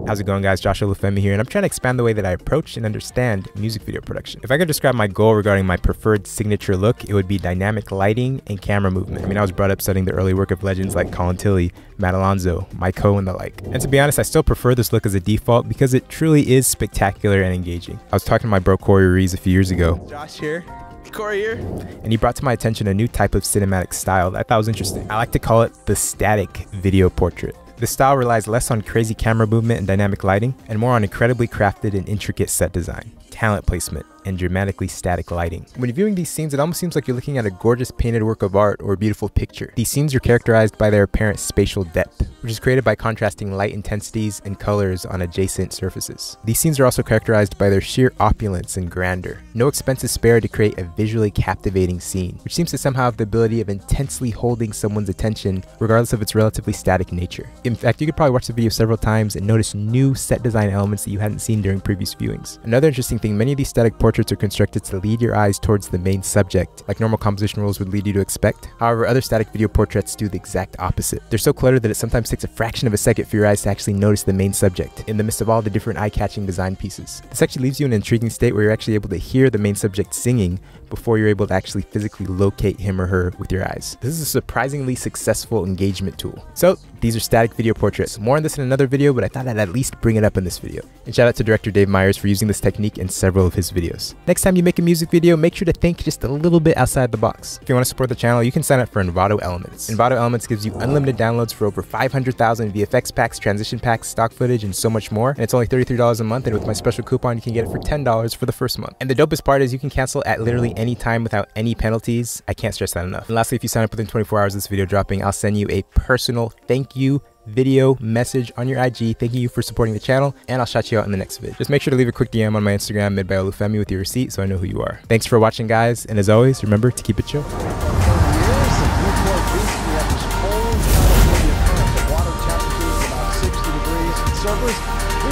How's it going, guys? Joshua Lufemi here, and I'm trying to expand the way that I approach and understand music video production. If I could describe my goal regarding my preferred signature look, it would be dynamic lighting and camera movement. I mean, I was brought up studying the early work of legends like Colin Tilley, Matt Alonso, Mike Coe, and the like. And to be honest, I still prefer this look as a default because it truly is spectacular and engaging. I was talking to my bro Corey Rees a few years ago. Josh here. Corey here. And he brought to my attention a new type of cinematic style that I thought was interesting. I like to call it the static video portrait. This style relies less on crazy camera movement and dynamic lighting, and more on incredibly crafted and intricate set design, talent placement, and dramatically static lighting. When you're viewing these scenes, it almost seems like you're looking at a gorgeous painted work of art or a beautiful picture. These scenes are characterized by their apparent spatial depth, which is created by contrasting light intensities and colors on adjacent surfaces. These scenes are also characterized by their sheer opulence and grandeur. No expense is spared to create a visually captivating scene, which seems to somehow have the ability of intensely holding someone's attention regardless of its relatively static nature. In fact, you could probably watch the video several times and notice new set design elements that you hadn't seen during previous viewings. Another interesting thing, many of these static portraits are constructed to lead your eyes towards the main subject, like normal composition rules would lead you to expect. However, other static video portraits do the exact opposite. They're so cluttered that it sometimes takes a fraction of a second for your eyes to actually notice the main subject in the midst of all the different eye-catching design pieces. This actually leaves you in an intriguing state where you're actually able to hear the main subject singing before you're able to actually physically locate him or her with your eyes. This is a surprisingly successful engagement tool. So these are static video portraits. More on this in another video, but I thought I'd at least bring it up in this video. And shout out to director Dave Meyers for using this technique in several of his videos. Next time you make a music video, make sure to think just a little bit outside the box. If you want to support the channel, you can sign up for Envato Elements. Envato Elements gives you unlimited downloads for over 500,000 VFX packs, transition packs, stock footage, and so much more. And it's only $33 a month, and with my special coupon, you can get it for $10 for the first month. And the dopest part is you can cancel at literally any time without any penalties. I can't stress that enough. And lastly, if you sign up within 24 hours of this video dropping, I'll send you a personal thank you video message on your IG thanking you for supporting the channel, and I'll shout you out in the next vid. Just make sure to leave a quick DM on my Instagram, mid-by-olufemi, with your receipt so I know who you are. Thanks for watching, guys, and as always, remember to keep it chill. We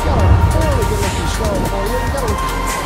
got a fairly good looking storm for you.